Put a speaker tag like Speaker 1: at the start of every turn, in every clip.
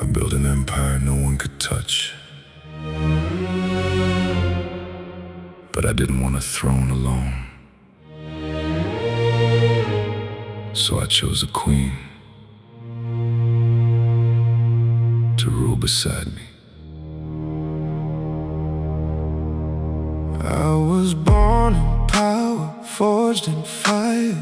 Speaker 1: I built an empire no one could touch. But I didn't want a throne alone. So I chose a queen to rule beside me. I was born in power, forged in fire.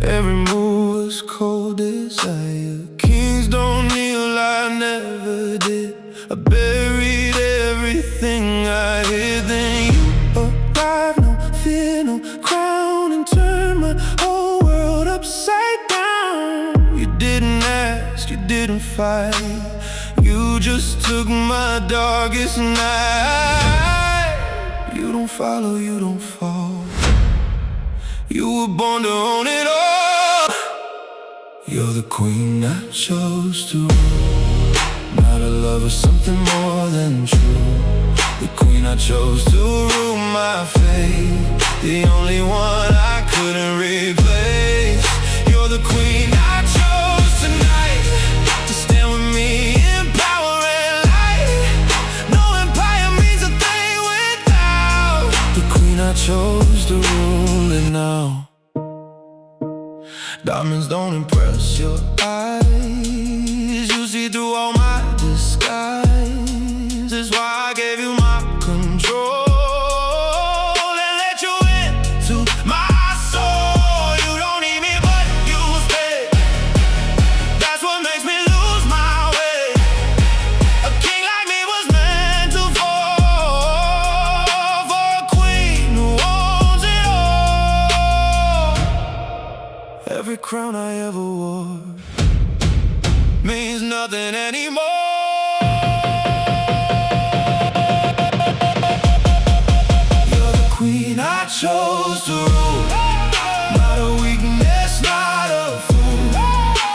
Speaker 1: Every move was cold desire. Kings don't kneel, I never did. I buried everything I hid. Then you arrived, no fear, no crown, and turned my whole world upside down. You didn't ask, you didn't fight. You just took my darkest night. You don't follow, you don't fall. You were born to own it all. You're the queen I chose to rule. Not a lover, something more than true. The queen I chose to rule my fate. The only one I couldn't replace. You're the queen I chose tonight, to stand with me in power and light. No empire means a thing without the queen I chose to rule it now. Diamonds don't impress your eyes. You see through all my disguise. That's why I gave you my control and let you into my soul. You don't need me, but you stay. That's what makes me lose my way. A king like me was meant to fall for a queen who owns it all. Every crown I ever wore means nothing anymore. You're the queen I chose to rule. Not a weakness, not a fool.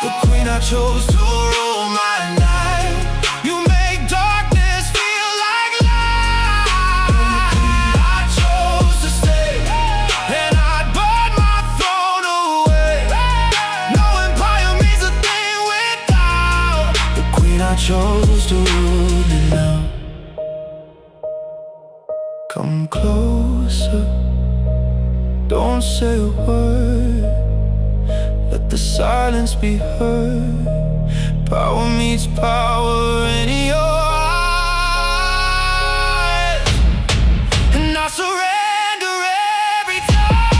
Speaker 1: The queen I chose to rule my night. You make darkness feel like light. You're the queen I chose to stay, and I'd burn my throne away. No empire means a thing without the queen I chose to rule it now. Come closer, don't say a word. Let the silence be heard. Power meets power in your eyes, and I surrender every time.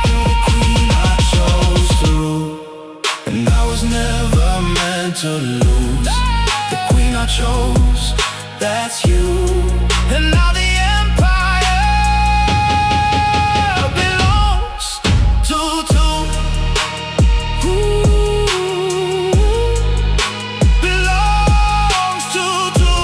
Speaker 1: You're the queen I chose to rule, and I was never meant to lose. The queen I chose, that's you. And now the empire belongs to two. Belongs to two.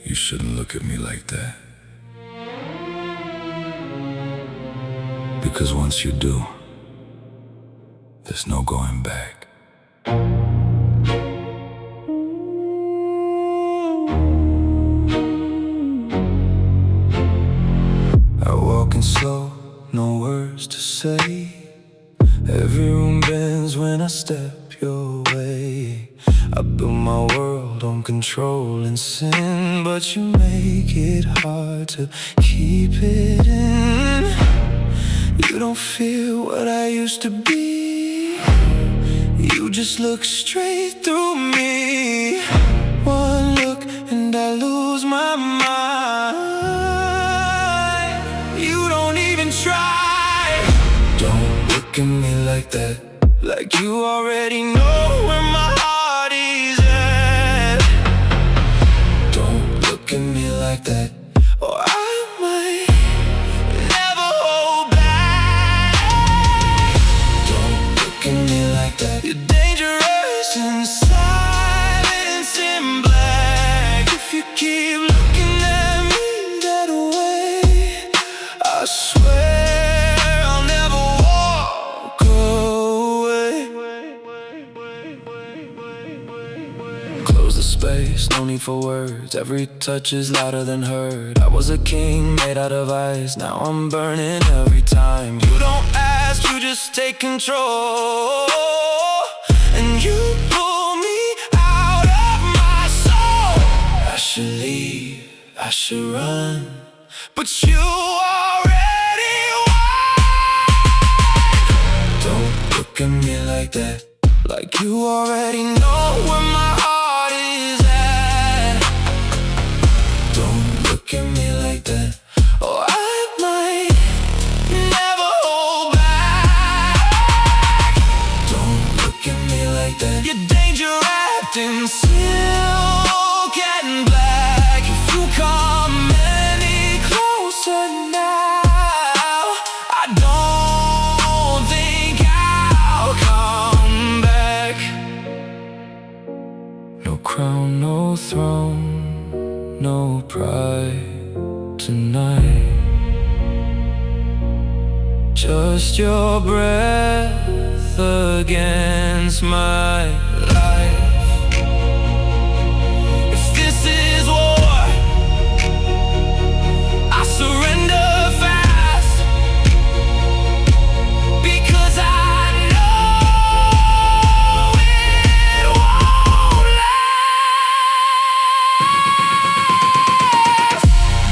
Speaker 1: You shouldn't look at me like that, because once you do, there's no going back. I walk in slow, no words to say. Every room bends when I step your way. I build my world on control and sin, but you make it hard to keep it in. You don't feel what I used to be. You just look straight through me. One look and I lose my mind. You don't even try. Don't look at me like that, like you already know where my heart is at. Don't look at me like that, or I might never hold back. Don't look at me like that. You're dangerous in silence in black. If you keep looking at me that way, I swear I'll never walk away. space, no need for words. Every touch is louder than heard. I was a king made out of ice, now I'm burning every time. You don't ask, you just take control, and you pull me out of my soul. I should leave, I should run, but you already won. Don't look at me like that, like you already know where my heart is at. Don't look at me like that, or I might never hold back. Don't look at me like that. Your danger wrapped in silk and black. If you come any closer now, I don't think I'll come back. No crown, no throne, no pride tonight. Just your breath against my life. If this is war, I surrender fast, because I know it won't last.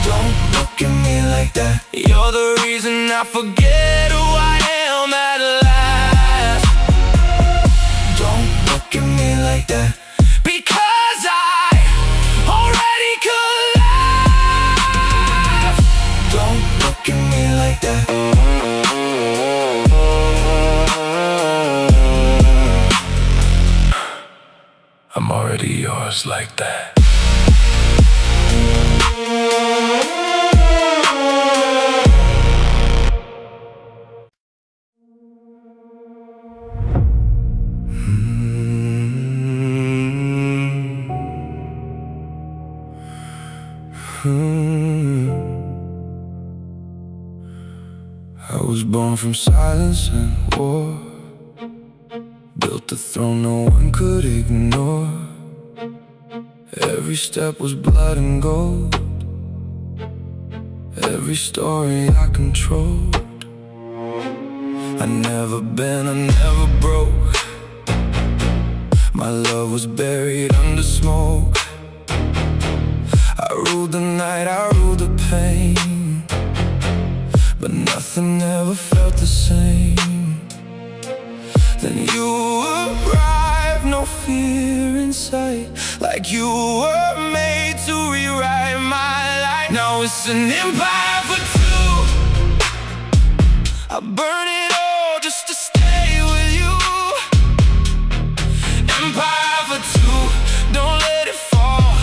Speaker 1: Don't look at me like that. You're the reason I forget who I am at last. Don't look at me like that, because I already collapsed. Don't look at me like that. I'm already yours like that. I was born from silence and war, built a throne no one could ignore. Every step was blood and gold, every story I controlled. I never been, I never broke. My love was buried under smoke. I ruled the night, I ruled the pain, but nothing ever felt the same. Then you arrived, no fear in sight, like you were made to rewrite my life. Now it's an empire for two. I burn it all just to stay with you. Empire for two, don't let it fall.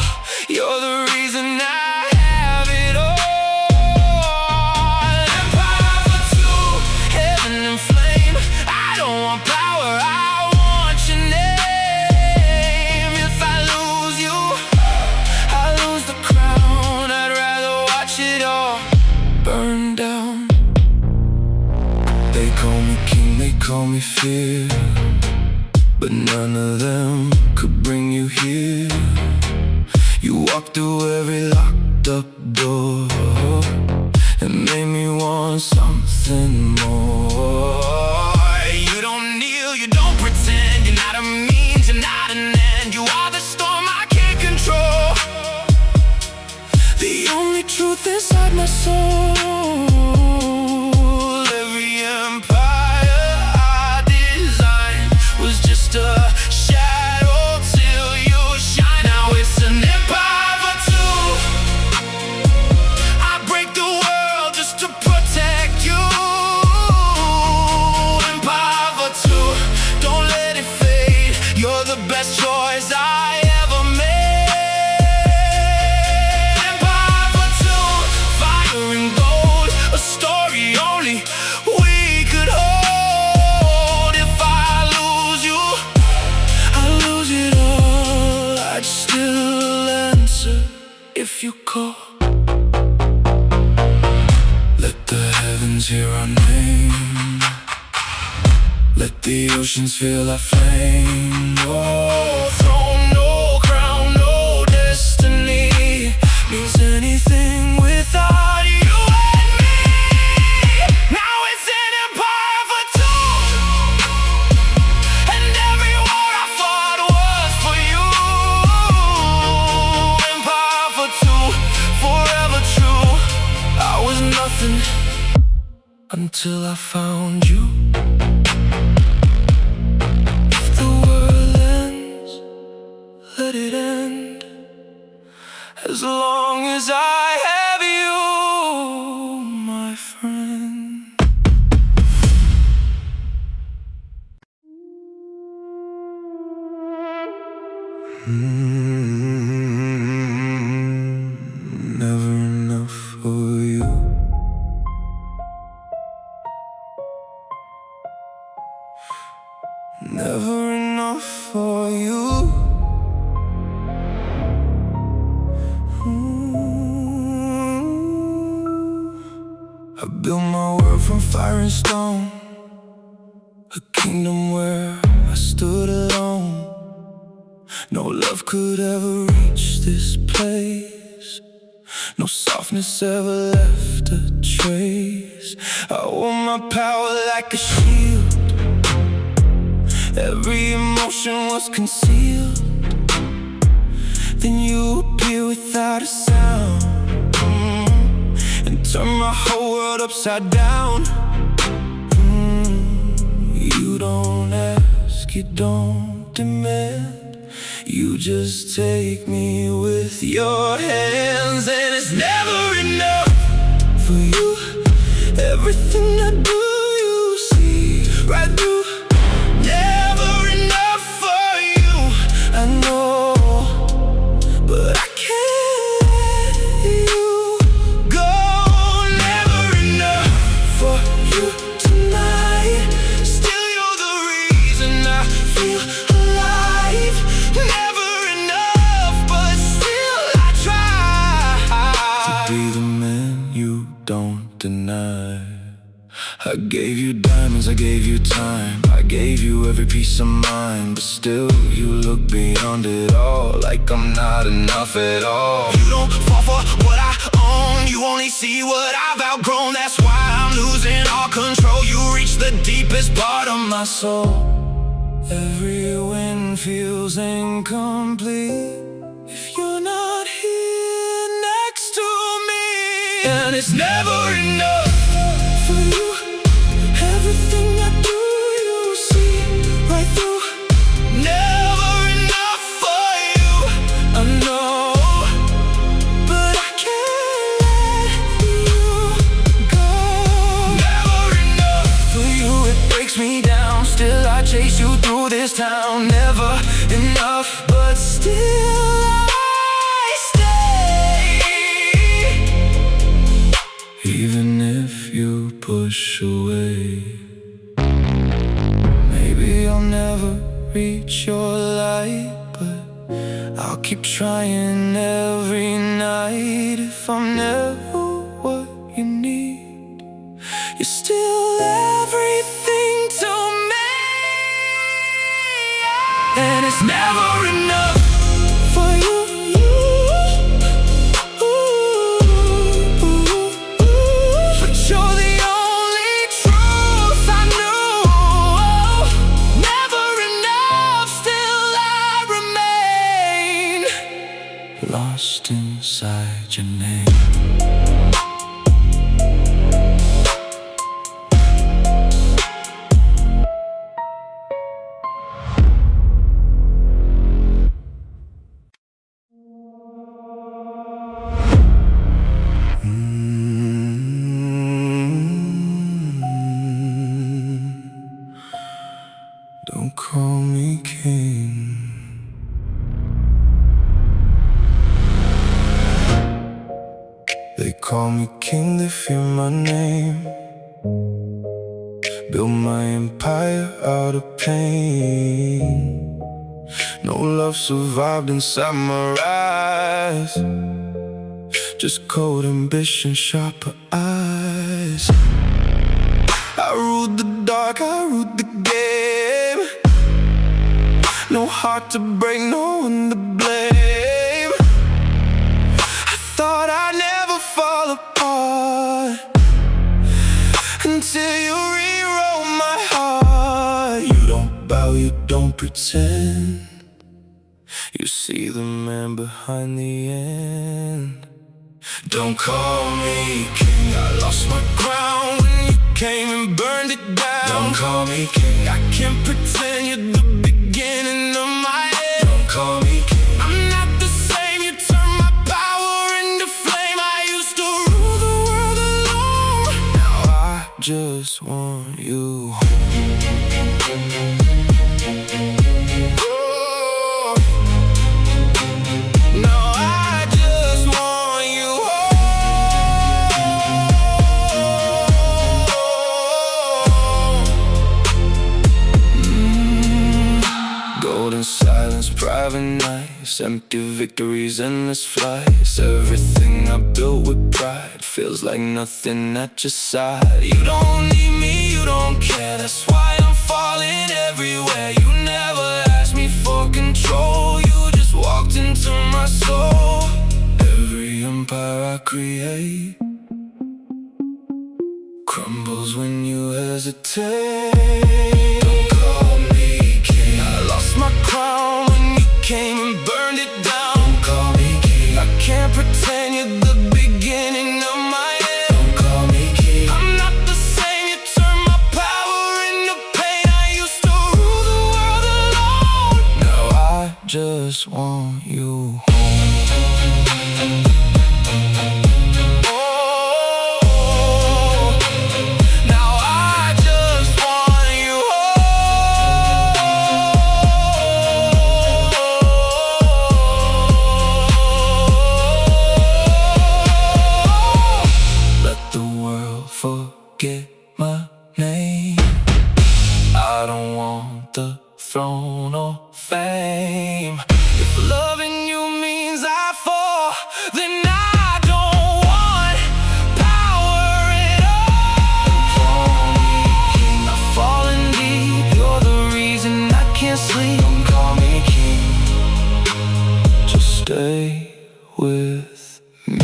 Speaker 1: You're the reason I have it all. Empire for two, heaven and flame. I don't want power, I want your name. If I lose you, I lose the crown. I'd rather watch it all burn down. They call me king, they call me fear, but none of them could bring you here. You walked through every locked up door and made me want something more. You don't kneel, you don't pretend. You're not a means, you're not an end. You are the storm I can't control, the only truth inside my soul. Every empire I designed was just a shadow till you shine. Now it's an empire for two. I break the world just to protect you. Empire for two, don't let it fade. You're the best choice I ever made. Empire for two, fire and gold, a story only we could hold. If I lose you, I lose it all. I'd still answer if you call. Let the heavens hear our name, let the oceans feel our flame. No throne, no crown, no until I found you. If the world ends, let it end, as long as I have you, my friend. Never enough for you. Never enough for you. I built my world from fire and stone, a kingdom where I stood alone. No love could ever reach this place, no softness ever left a trace. I wore my power like a shield, every emotion was concealed. Then you appear without a sound, and turn my whole world upside down. You don't ask, you don't demand, you just take me with your hands. And it's never enough for you. Everything I do, you see right through. Never enough for you, I know, but I can't let you go. Never enough for you tonight, still you're the reason I feel alive. Never enough, but still I try to be the man you don't deny. I gave you diamonds, I gave you time, I gave you every piece of mine, but still you look beyond it all, like I'm not enough at all. You don't fall for what I own, you only see what I've outgrown. That's why I'm losing all control. You reach the deepest part of my soul. Every win feels incomplete if you're not here next to me. And it's never enough for you. Everything I do, you see right through. Never enough for you, I know, but I can't let you go. Never enough for you, it breaks me down. Still I chase you through this town. Never enough, but still I stay. Even if you push away, maybe I'll never reach your light, but I'll keep trying every night. If I'm never what you need, you're still everything to me. And it's never enough for you. But you're the only truth I know. Never enough, still I remain lost inside your name. Don't call me king. They call me king, they fear my name. Build my empire out of pain. No love survived inside my eyes, just cold ambition, sharper eyes. I ruled the dark, I ruled the game. No heart to break, no one to blame. I thought I'd never fall apart until you rewrote my heart. You don't bow, you don't pretend, you see the man behind the end. Don't call me king, I lost my crown when you came and burned it down. Don't call me king. I can't pretend you're the beginning of my end. Don't call me king. I'm not the same. You turned my power into flame. I used to rule the world alone. Now I just want you home. Silence, private nights, empty victories, endless flights. Everything I built with pride feels like nothing at your side. You don't need me, you don't care. That's why I'm falling everywhere. You never asked me for control. You just walked into my soul. Every empire I create crumbles when you hesitate. Don't call me king. I lost my crown when you came and burned it down. Don't call me king. I can't pretend you're the beginning of my end. Don't call me king. I'm not the same. You turned my power into pain. I used to rule the world alone. Now I just want you home. Forget my name. I don't want the throne or fame. If loving you means I fall, then I don't want power at all. I've fallen deep, you're the reason I can't sleep. Don't call me king, just stay with me.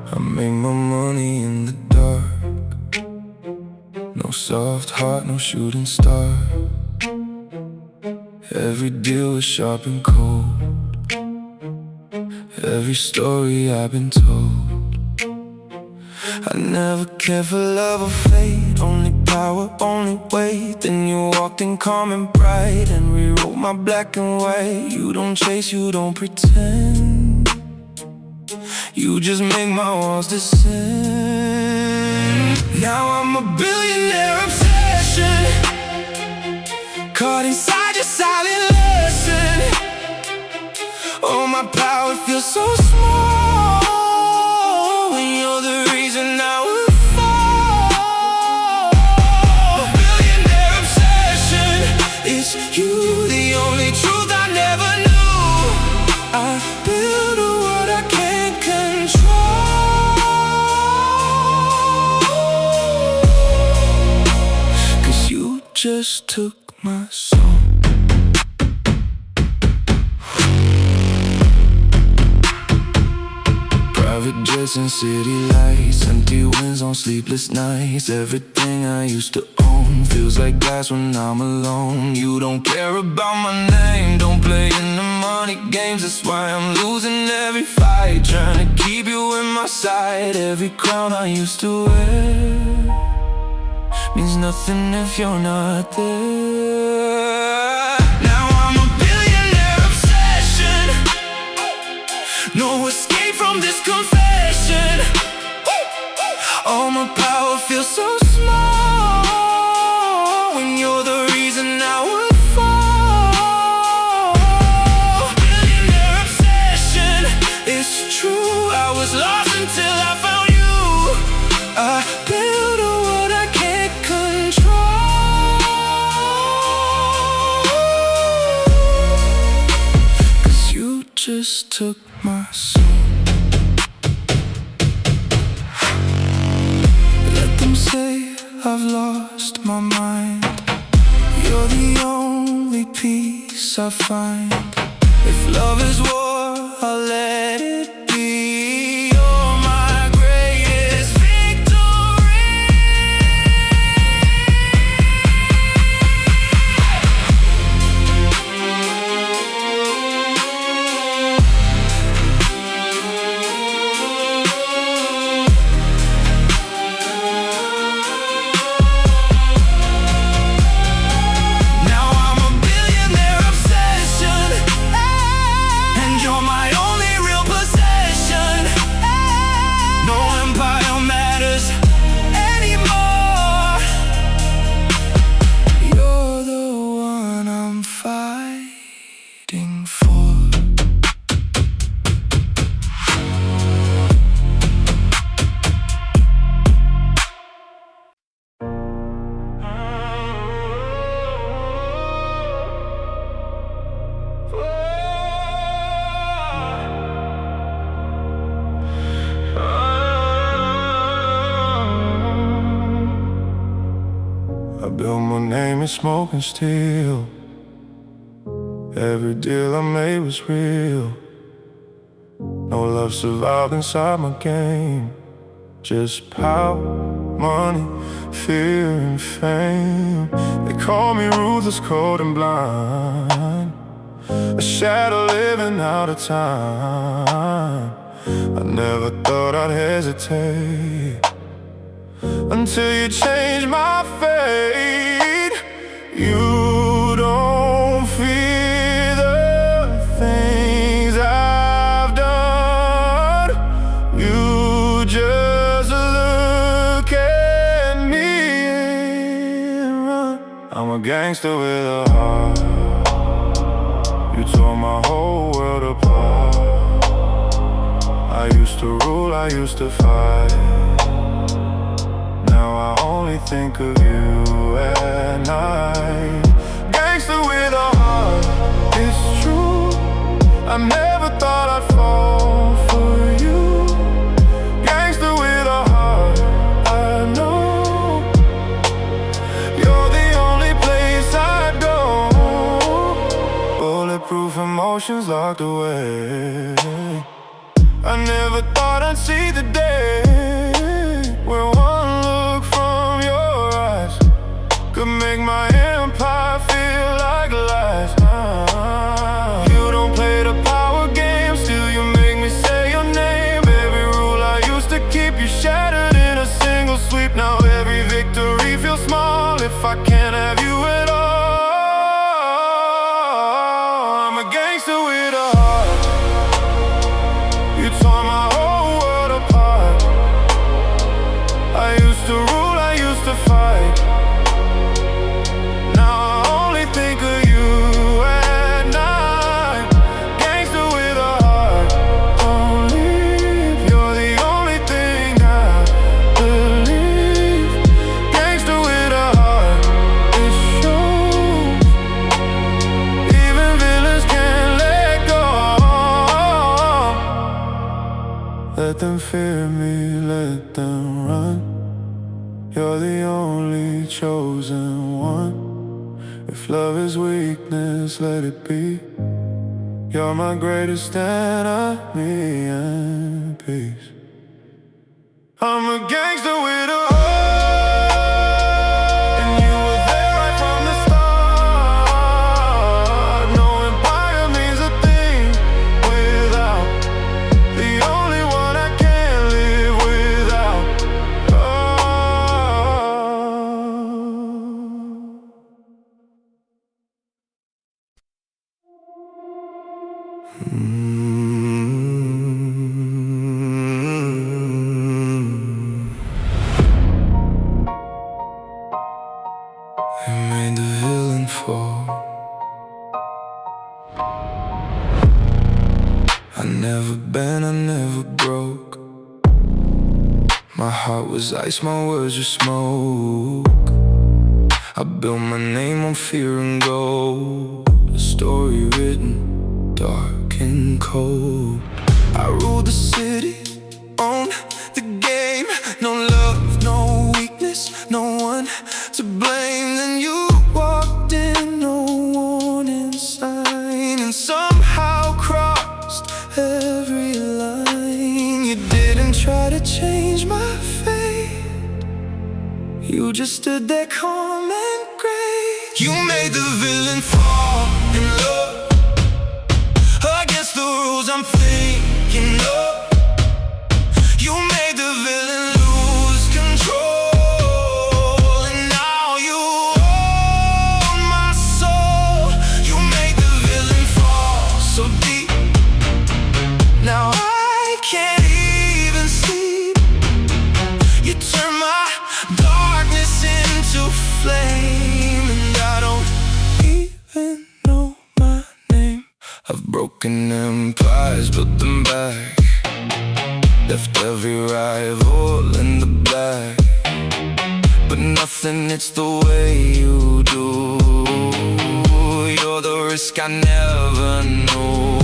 Speaker 1: I make my money in the dark. No soft heart, no shooting star. Every deal is sharp and cold. Every story I've been told. I never cared for love or fate. Only power, only weight. Then you walked in calm and bright and rewrote my black and white. You don't chase, you don't pretend. You just make my walls descend. Now I'm a billionaire obsession, caught inside your silent lesson. Oh, my power feels so small when you're the reason I would fall. A billionaire obsession, it's you, the only truth I never knew. I build a world I can't control, 'cause you just took my soul. Private jets and city lights, empty winds on sleepless nights. Everything I used to own feels like glass when I'm alone. You don't care about my name, don't play in the money games. That's why I'm losing every fight, trying to keep you in my sight. Every crown I used to wear means nothing if you're not there. Now I'm a billionaire obsession, no escape from this confession. All my power feels so small when you're the reason I would fall. Billionaire obsession, it's true. I was lost until I found you. I built a world I can't control, 'cause you just took my soul. I've lost my mind. You're the only peace I find. If love is war, I'll let it be. You're my greatest victory. Now I'm a billionaire obsession, and you're my only real possession. No empire matters anymore. You're the one I'm fighting for. I built my name in smoke and steel. Every deal I made was real. No love survived inside my game. Just power, money, fear and fame. They call me ruthless, cold and blind, a shadow living out of time. I never thought I'd hesitate until you changed my fate. You don't fear the things I've done. You just look at me and run. I'm a gangster with a heart. You tore my whole world apart. I used to rule, I used to fight. Now I only think of you at night. Gangster with a heart, it's true. I never thought I'd fall for you. Gangster with a heart, I know. You're the only place I'd go. Bulletproof emotions locked away. I never thought I'd see the day where one look from your eyes could make my empire feel like lies. You don't play the power game, still you make me say your name. Every rule I used to keep, you shattered in a single sweep. Now every victory feels small if I can't have you at all. I'm a gangster with a heart. You tore my whole world apart. I used to rule, I used to fight. Now I only think of you at night. Gangster with a heart, don't leave. You're the only thing I believe. Gangster with a heart, it shows. Even villains can't let go. Let them fear me, let them run. You're the only chosen one. If love is weakness, let it be. You're my greatest enemy and peace. I'm a gangster with a heart, and you were there right from the start. No empire means a thing without the only one I can't live without. They made the villain fall. I never bent, I never broke. My heart was ice, my words were smoke. I built my name on fear and gold. A story written dark and cold. I ruled the city, owned the game. No love, no weakness, no one You just stood there calm and great. You made the villain fall in love against the rules I'm thinking of. You made the villain lose control, and now you own my soul. You made the villain fall so deep. Now I can't even sleep. You turn my darkness into flame, and I don't even know my name. I've broken empires, built them back, left every rival in the black, but nothing hits the way you do. You're the risk I never knew.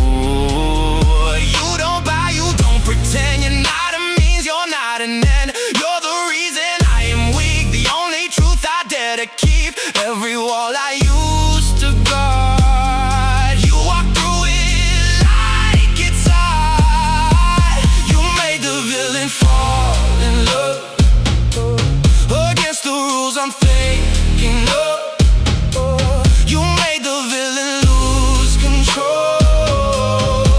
Speaker 1: You don't buy, you don't pretend. You're not a means, you're not an end. You're the reason I am weak, the only truth I dare to keep. Every wall I used to guard, you walk through it like it's hard. You made the villain fall in love against the rules I'm thinking of. You made the villain lose control,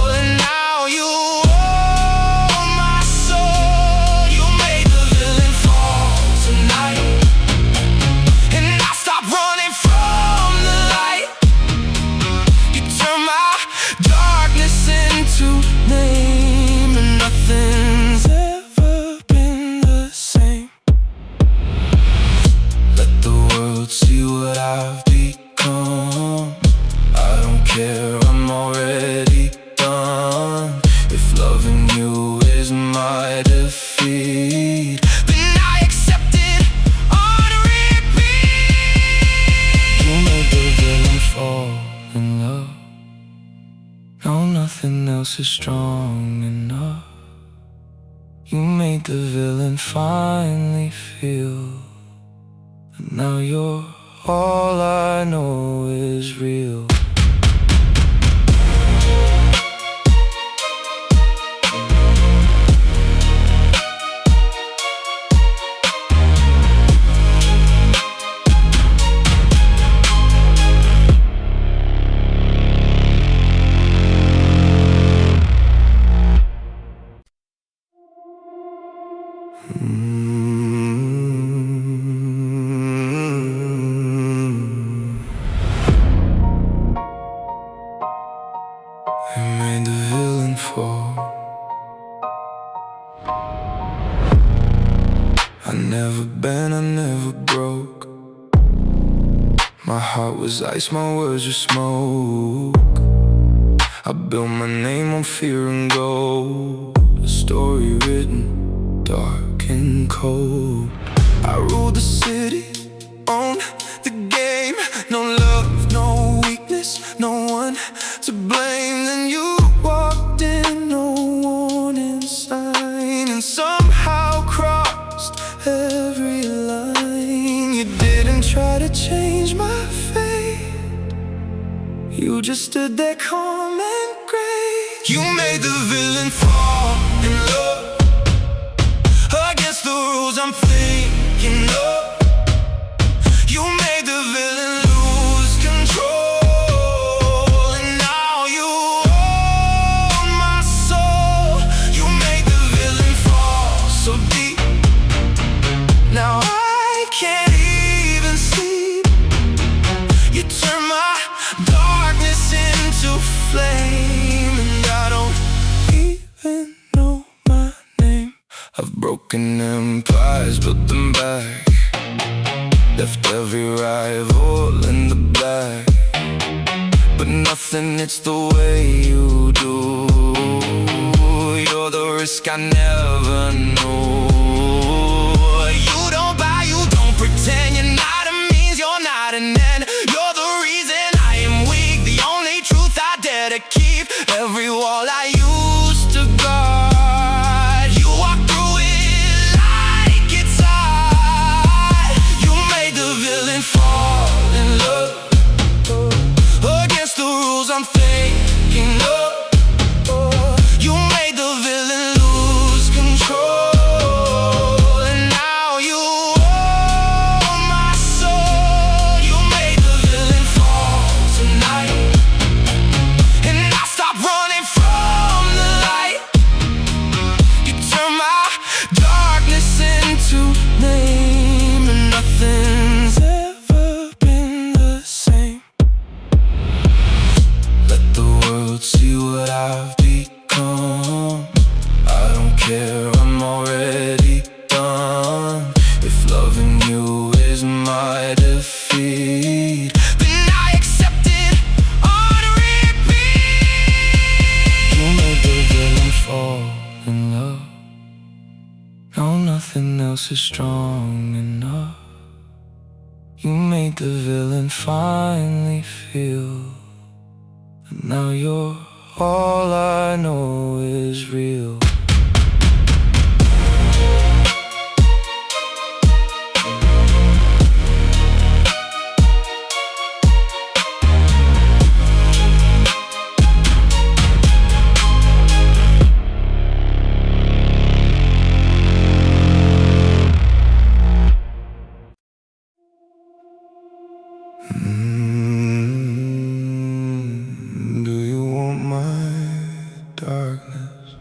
Speaker 1: and now you own my soul. You made the villain fall tonight, and I stopped running from the light. You turned my darkness into name, and nothing's ever been the same. Let the world see what I've become. I don't care, I'm already done. If loving you is my defeat, then I accept it on repeat. You made the villain fall in love. Now nothing else is strong enough. You made the villain finally feel that now you're all I know is real. I made the villain fall. I never bent, I never broke. My heart was ice, my words were smoke. I built my name on fear and gold, a story written dark and cold. I ruled the city, owned the game. No love, no weakness, no one to blame. Then you walked in, no warning sign, and somehow crossed every line. You didn't try to change my fate. You just stood there calm and great. You made the villain fall in love against the rules I'm thinking of. You made the villain lose control, and now you own my soul. You made the villain fall so deep. Now I can't even sleep. You turn my darkness into flame, and I don't even know my name. I've broken empires, built them back, left every rival in the black, but nothing hits the way you do. You're the risk I never knew. You don't buy, you don't pretend. You're not a means, you're not an end. You're the reason I am weak, the only truth I dare to keep. Every wall I used to guard, you walk through it like it's hard. You made the villain fall in love against the rules I'm thinking of. You made the villain lose control, loving you is my defeat, but I accept it on repeat. You made the villain fall in love. No, nothing else is strong enough. You made the villain finally feel that now you're all I know is real. Do you want my darkness?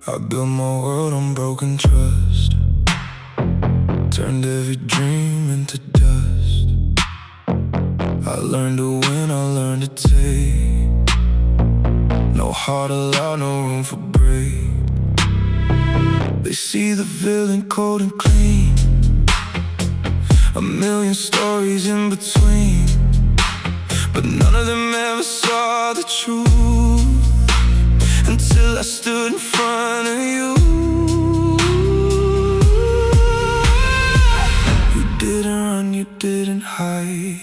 Speaker 1: I built my world on broken trust, turned every dream into dust. I learned to win, I learned to take. No heart allowed, no room for break. They see the villain cold and clean, a million stories in between, but none of them ever saw the truth until I stood in front of you. You didn't run, you didn't hide.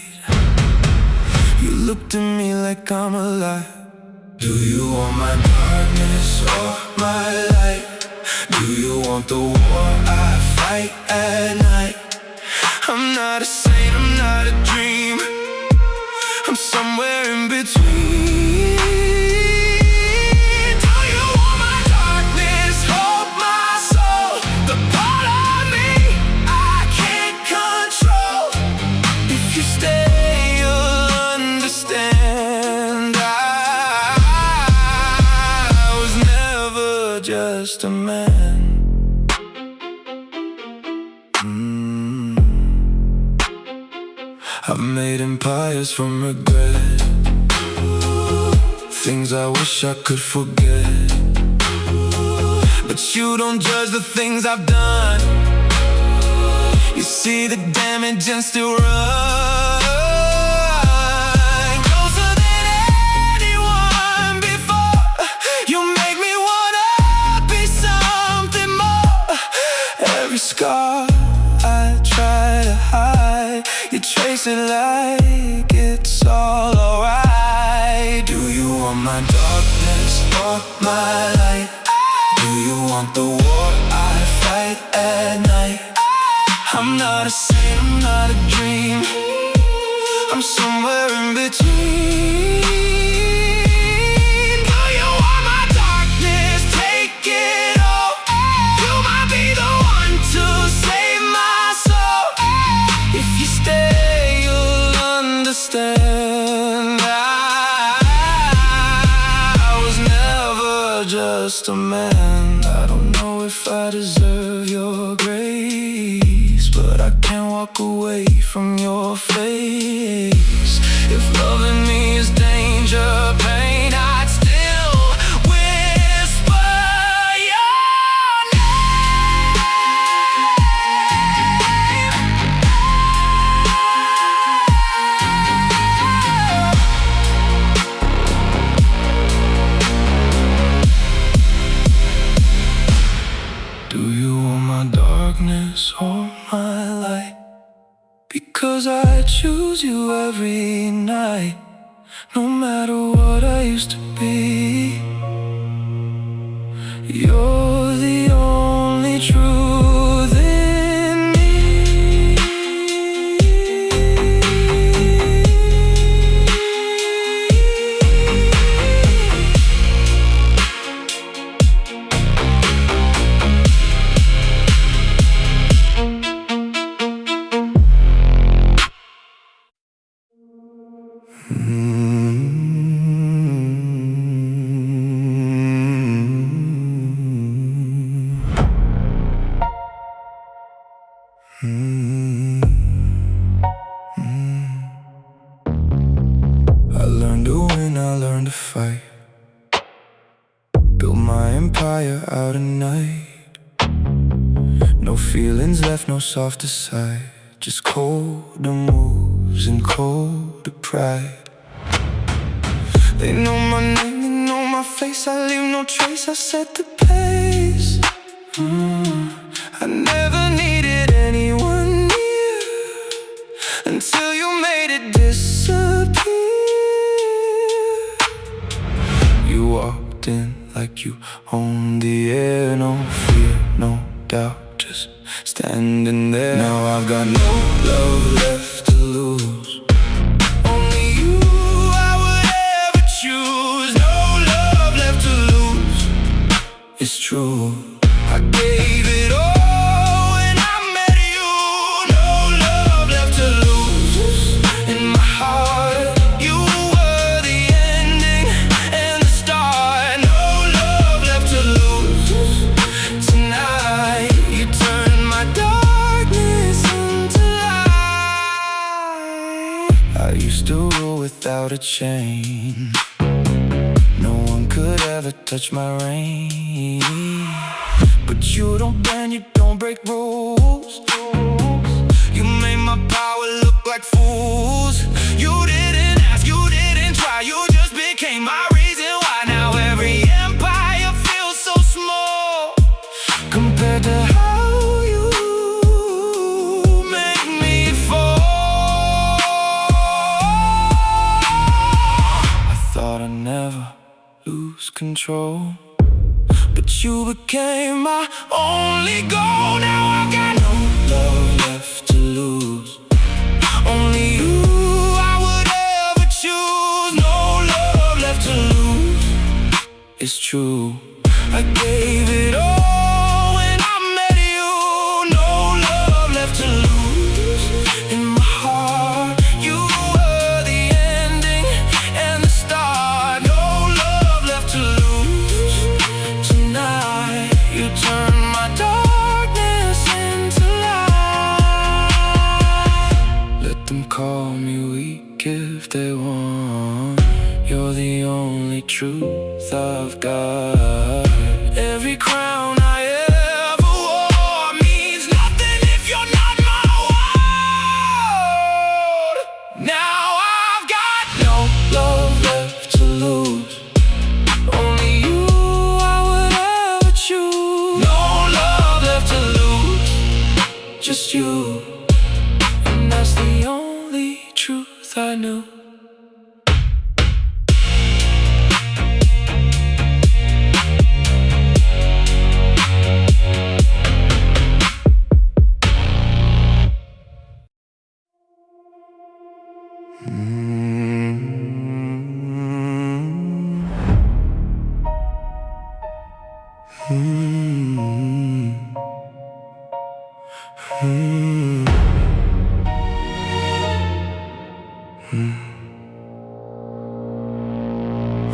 Speaker 1: You looked at me like I'm alive. Do you want my darkness or my light? Do you want the war I fight at night? I'm not a saint, I'm not a dream, I'm somewhere in between. Do you want my darkness, hold my soul, the part of me I can't control? If you stay, you'll understand. I was never just a man. I've made empires from regret, things I wish I could forget. But you don't judge the things I've done. You see the damage and still run. Closer than anyone before. You make me wanna be something more. Every scar I try to hide, you trace it like it's all alright. Do you want my darkness or my light? Do you want the war I fight at night? I'm not a saint, I'm not a dream, I'm somewhere in between. Do you want my darkness? Take it all. You might be the one to save my soul. If you stay, you'll understand. I was never just a man. I don't know if I deserve your grace, but I can't walk away from your face. If loving me is danger, pain, I'd still whisper your name. Do you want my darkness or my light? Because I choose you every night, no matter what I used to be. You're the only truth in me. out at night. No feelings left, no softer side, just colder moves and colder pride. They know my name, they know my face, I leave no trace, I set the pace. I never needed anyone near until you made it disappear. You walked in like you owned the air, no fear, no doubt, just standing there. Now I've got no love left to lose. Only you I would ever choose. No love left to lose. It's true, I gave it all when I met you. No love left to lose. In my heart, you were the ending and the start. No love left to lose. Tonight, you turned my darkness into light. I used to rule without a chain. No one could ever touch my reign. But you don't bend, you don't break rules. You made my power look like fools. You didn't ask, you didn't try, you just became my reason why. Now every empire feels so small compared to how you make me fall. I thought I'd never lose control, but you became my only goal. Now I've got no love left to lose. Only you I would ever choose. No love left to lose. It's true, I gave it all when I met you. No love left to lose. In my heart, you were the ending and the start. No love left to lose. Tonight, you turn my darkness into light. Let them call me weak if they want. You're the only truth I've got. Every crown I ever wore means nothing if you're not my world. Now I've got no love left to lose. Only you I would ever choose. No love left to lose. Just you, and that's the only truth I knew.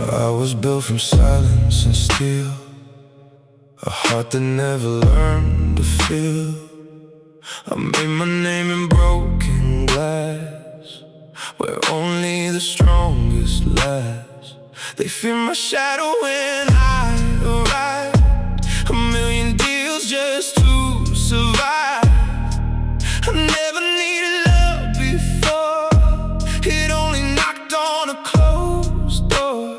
Speaker 1: I was built from silence and steel, a heart that never learned to feel. I made my name in broken glass, where only the strongest last. They fear my shadow when I arrive. A million deals just to survive. I never needed love before. It only knocked on a closed door.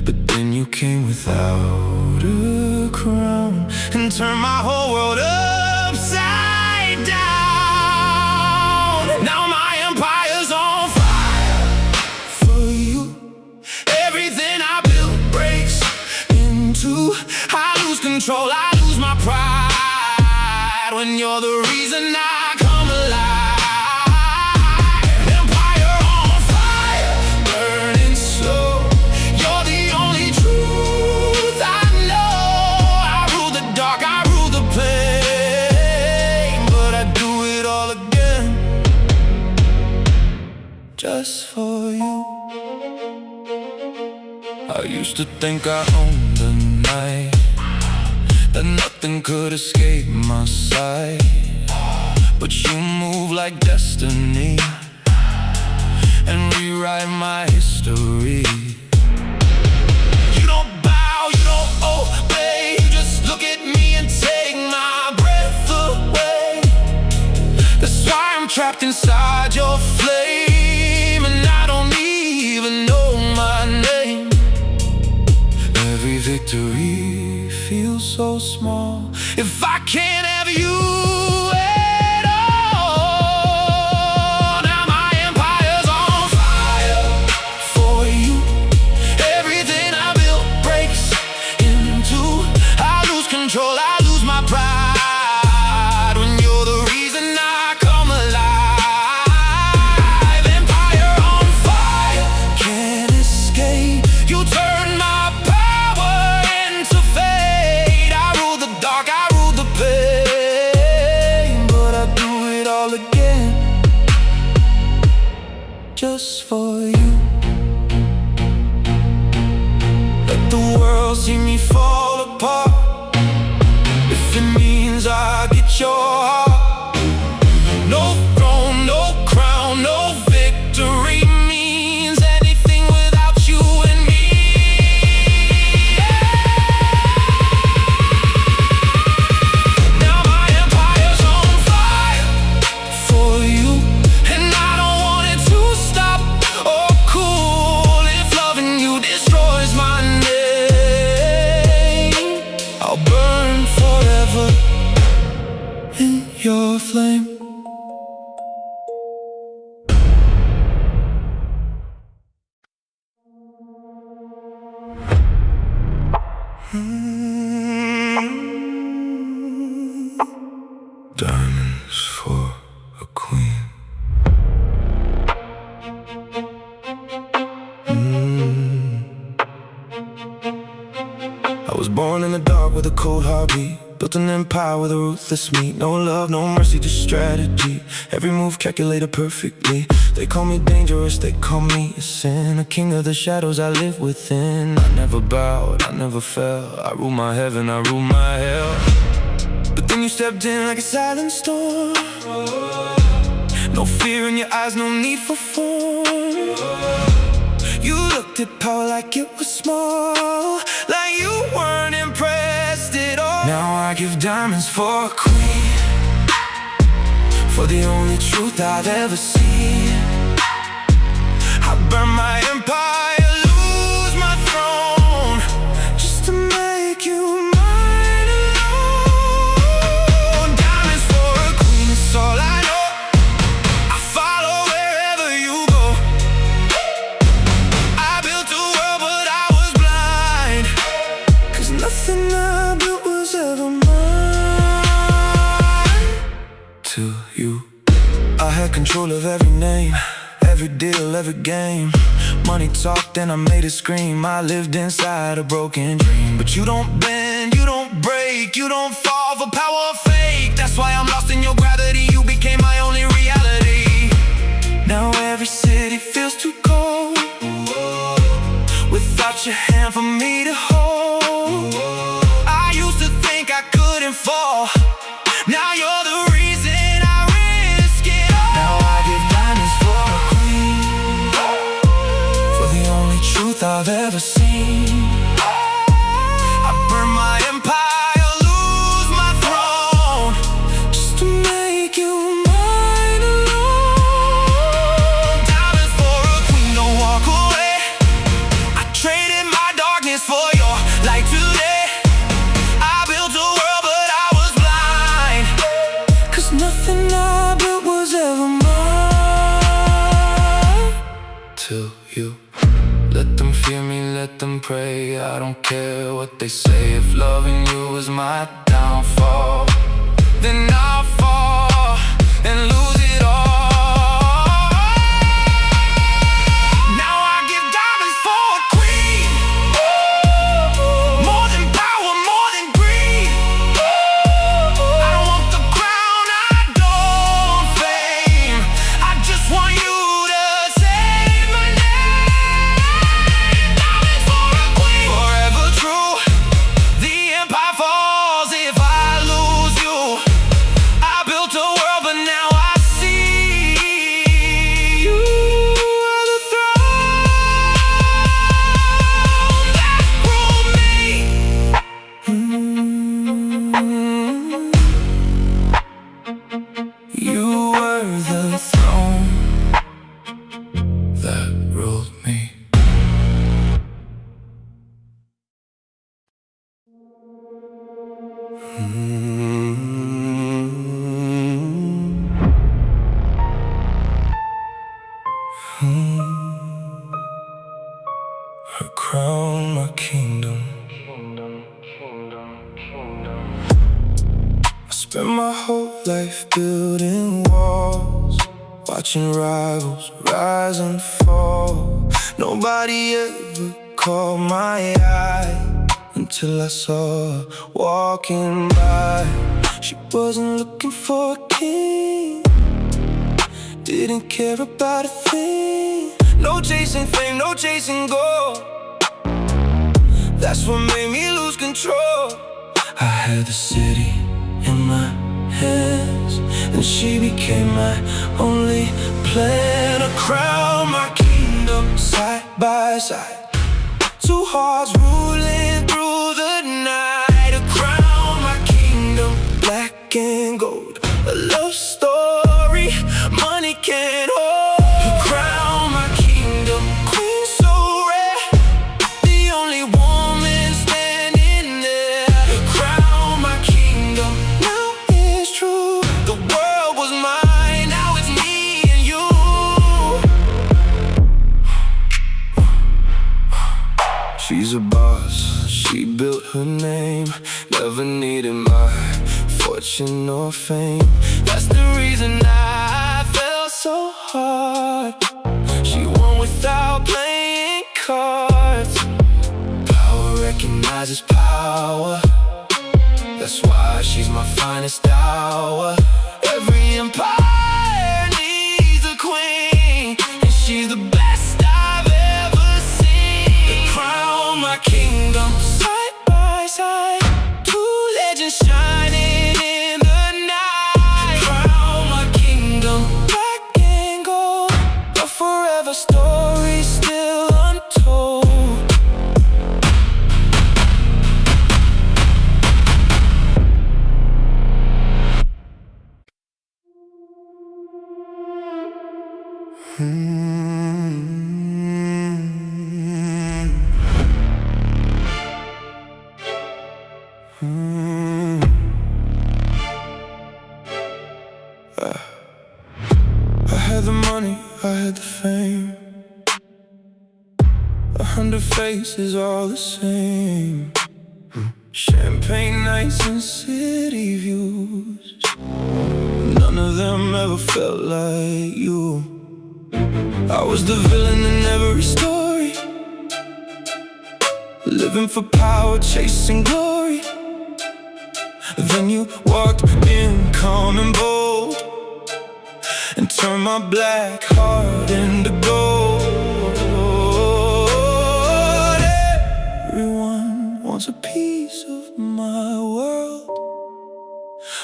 Speaker 1: But then you came without a crown and turned my whole world upside down. Now my empire's on fire for you. Everything I built breaks into. I lose control, I lose my pride when you're the reason I come alive. Empire on fire, burning slow. You're the only truth I know. I rule the dark, I rule the pain, but I do it all again just for you. I used to think I owned the night, that nothing could escape my sight. But you move like destiny and rewrite my history. You don't bow, you don't obey. inside your flame, and I don't even know my name. Every victory feels so small if I can't have you at all. Now my empire's on fire for you. Everything I built breaks in two. I lose control, I lose my pride when you're the reason I come alive. Empire on fire, can't escape. You turn my power into fate. I rule the dark, I rule the pain, but I do it all again just for you. Let the world see me fall apart if it means I get your heart. No throne, no crown, no victory means anything without you and me. Now my empire's on fire for you, and I don't want it to stop or cool. If loving you destroys my name, I'll burn forever in your flame. Diamonds for a queen. I was born in the dark with a cold heartbeat, built an empire with a ruthless meat. No love, no mercy, just strategy. Every move calculated perfectly. They call me dangerous, they call me a sin. A king of the shadows I live within. I never bowed, I never fell. I rule my heaven, I rule my hell. But then you stepped in like a silent storm. No fear in your eyes, no need for form. You looked at power like it was small, like you weren't impressed at all. Now I give diamonds for a queen, for the only truth I've ever seen. I burn my empire, lose my throne, just to make you mine alone. Diamonds for a queen, it's all I know. I follow wherever you go. I built a world but I was blind, 'cause nothing I built was ever mine. Till you, I had control of every name, every deal, every game. Money talked and I made it scream. I lived inside a broken dream. But you don't bend, you don't break, you don't fall for power or fake. That's why I'm lost in your gravity. You became my only reality. Now every city feels too cold without your hand for me to hold. I used to think I couldn't fall. Now you're the reason I risk it all. Now I give diamonds for a queen, for the only truth I've ever seen. I burn my empire, lose my throne, just to make you mine alone. Diamonds for a queen, don't walk away. I traded my darkness for your light today. I built a world but I was blind, 'cause nothing I built was ever mine. Till you, let them fear me, let them pray. I don't care what they say. If loving you is my downfall, then I'll fall and lose it all. Now I give diamonds for a queen, more than power, more than greed. I don't want the crown, I don't want fame. I just want you to say my name. Diamonds for a queen, forever true. The empire falls if I lose you. throne that ruled me. Her crown, my kingdom. I spent my whole life building walls, watching rivals rise and fall. Nobody ever caught my eye until I saw her walking by. She wasn't looking for a king, didn't care about a thing. No chasing fame, no chasing gold. That's what made me lose control. I had the city in my hands, and she became my only plan. A crown, my kingdom, side by side. Two hearts ruling through the night. A crown, my kingdom, black and gold. A love story money can't hold. A crown, my kingdom, queen so rare, the only woman standing there. A crown, my kingdom, now it's true. The world was mine, now it's me and you. She's a boss, she built her name, never needed my fortune or fame. That's the reason I fell so hard. She won without playing cards. Power recognizes power, that's why she's my finest hour. Every empire needs a queen, and she's the best I've ever seen. The crown, my kingdom, side by side. Two legends shining in the night. Crown, my kingdom, black and gold. A forever story still untold. I had the money, I had the fame, 100 faces all the same. Champagne nights and city views, none of them ever felt like you. I was the villain in every story, living for power, chasing glory. Then you walked in calm and bold, and turned my black heart into gold. Everyone wants a piece of my world,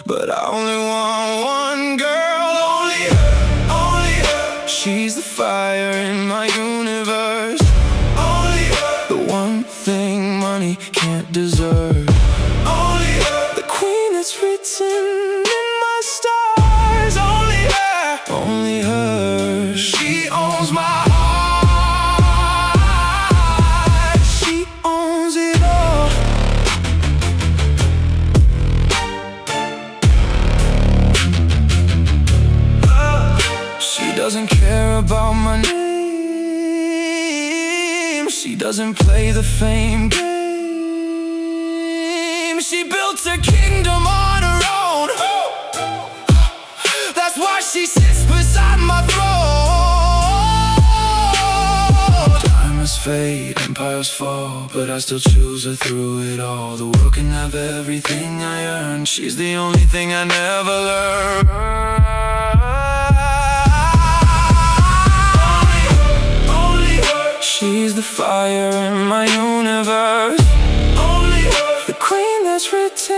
Speaker 1: but I only want one girl. Only her, only her. She's the fire in my universe. Only her, the one thing money can't deserve. Only her, the queen that's written in my stars. Only her, only her. She owns my heart, she owns it all. She doesn't care about my name, she doesn't play the fame game. She built her kingdom on her own, that's why she sits beside my throne. Diamonds fade, empires fall, but I still choose her through it all. The world can have everything I earned, she's the only thing I never learned. Only her. She's the fire in my universe. Only her, the queen that's written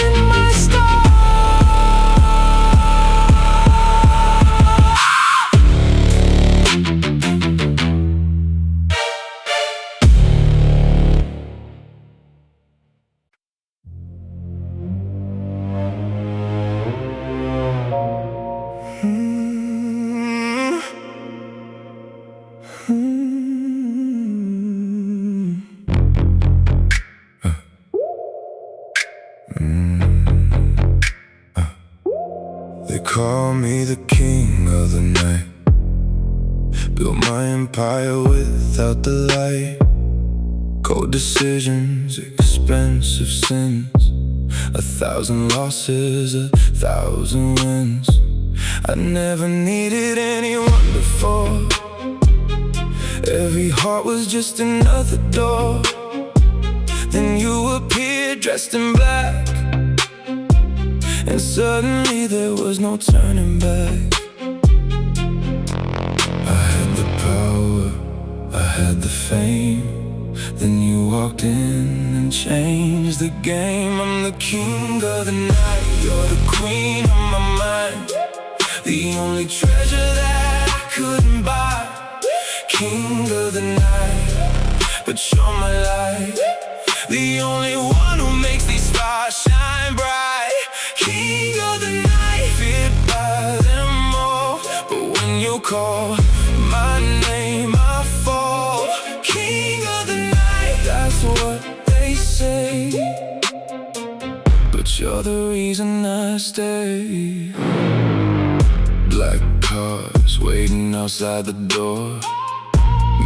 Speaker 1: in my stars. Built my empire without the light. Cold decisions, expensive sins, 1,000 losses, 1,000 wins. I never needed anyone before. Every heart was just another door. Then you appeared dressed in black, and suddenly there was no turning back. I had the power, I had the fame. Then you walked in and changed the game. I'm the king of the night, you're the queen of my mind. The only treasure that I couldn't buy. King of the night, but you're my light. The only one who makes these stars shine bright. King of the night, feared by them all, but when you call my name I fall. King of the night, that's what they say, but you're the reason I stay. Black cars waiting outside the door.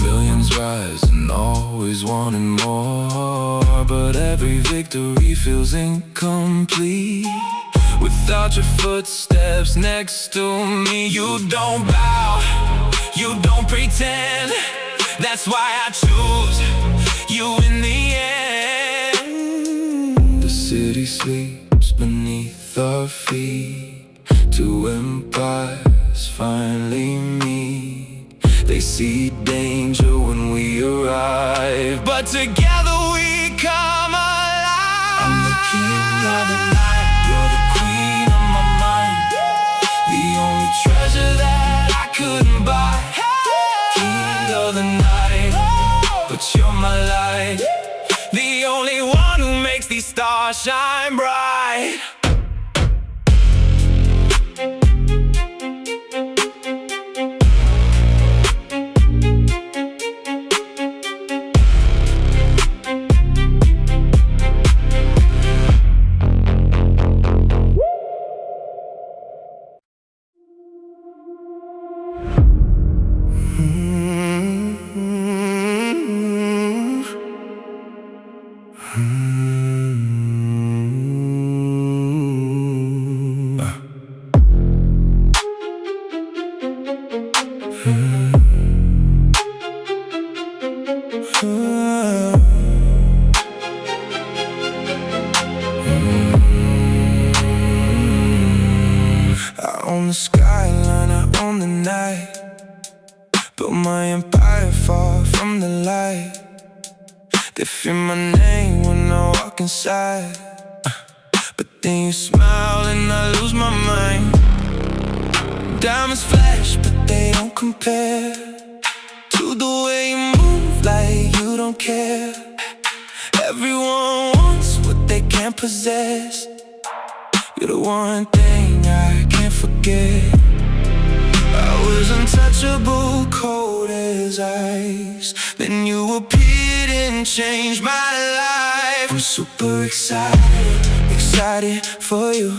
Speaker 1: Millions rising, always wanting more. But every victory feels incomplete without your footsteps next to me. You don't bow, you don't pretend. That's why I choose you in the end. The city sleeps beneath our feet. Two empires finally meet. They see danger when we arrive, but together we come alive. I'm the king of the night, you're the queen of my mind. The only treasure that I couldn't buy. King of the night, but you're my light. The only one who makes these stars shine bright. I own the skyline, I own the night. Built my empire far from the light. They fear my name when I walk inside, but then you smile and I lose my mind. Diamonds flash, but they don't compare to the way you move, like you don't care. Everyone wants what they can't possess. You're the one thing I can't forget. I was untouchable, cold as ice. Then you appeared and changed my life. I'm super excited, excited for you.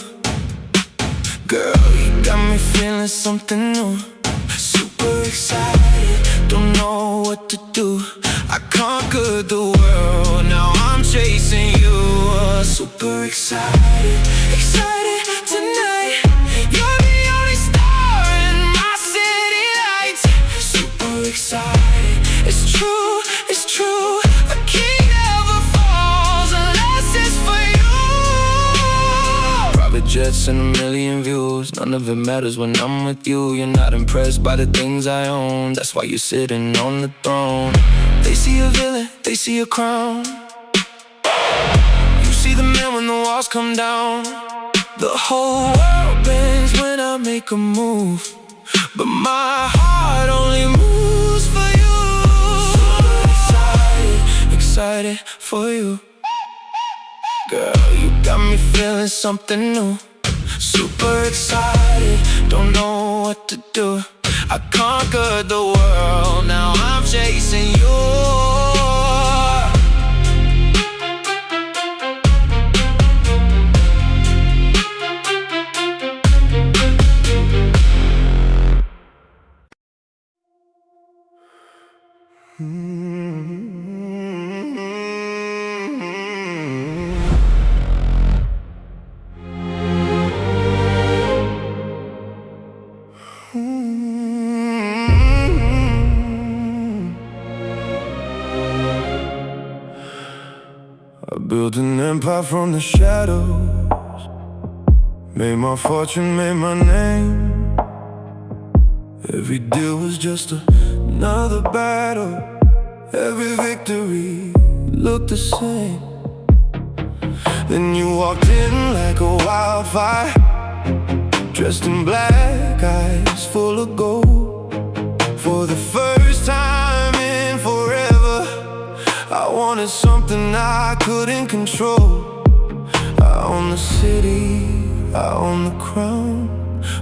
Speaker 1: Girl, you got me feeling something new. Super excited, don't know what to do. I conquered the world, now I'm chasing you. Super excited, excited tonight. You're the only star in my city lights. Super excited, it's true, it's true. A king never falls unless it's for you. Private jets and a million views, none of it matters when I'm with you. You're not impressed by the things I own, that's why you're sitting on the throne. They see a villain, they see a crown. You see the man when the walls come down. The whole world bends when I make a move, but my heart only moves for you. Super excited, excited for you. Girl, you got me feeling something new. Super excited, don't know what to do. I conquered the world, now I'm chasing you. I built an empire from the shadows, made my fortune, made my name. Every deal was just another battle. Every victory looked the same. Then you walked in like a wildfire, dressed in black, eyes full of gold. For the first time in forever, I wanted something I couldn't control. I own the city, I own the crown,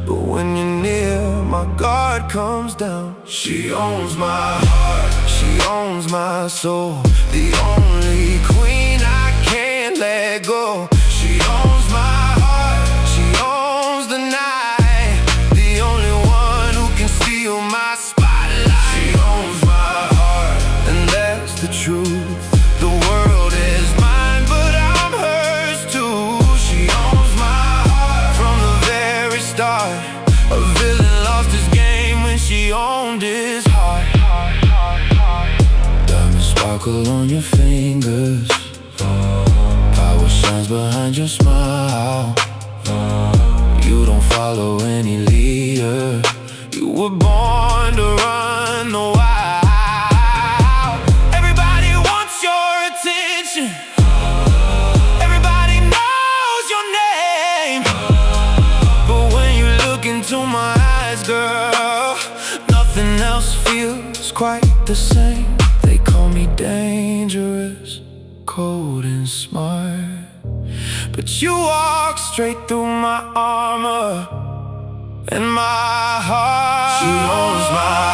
Speaker 1: but when you're near, my guard comes down. She owns my heart, she owns my soul, the only queen I can't let go. She owns my heart, she owns the night, the only one who can steal my spotlight. She owns my heart, and that's the truth. The world is mine, but I'm hers too. She owns my heart from the very start. A villain lost his game when she owned his heart. Diamonds sparkle on your fingers, power shines behind your smile. You don't follow any leader, you were born to run the wild. Everybody wants your attention, everybody knows your name, but when you look into my eyes, girl, nothing else feels quite the same. They call me dangerous, cold and smart, but you walk straight through my armor and my heart. She owns my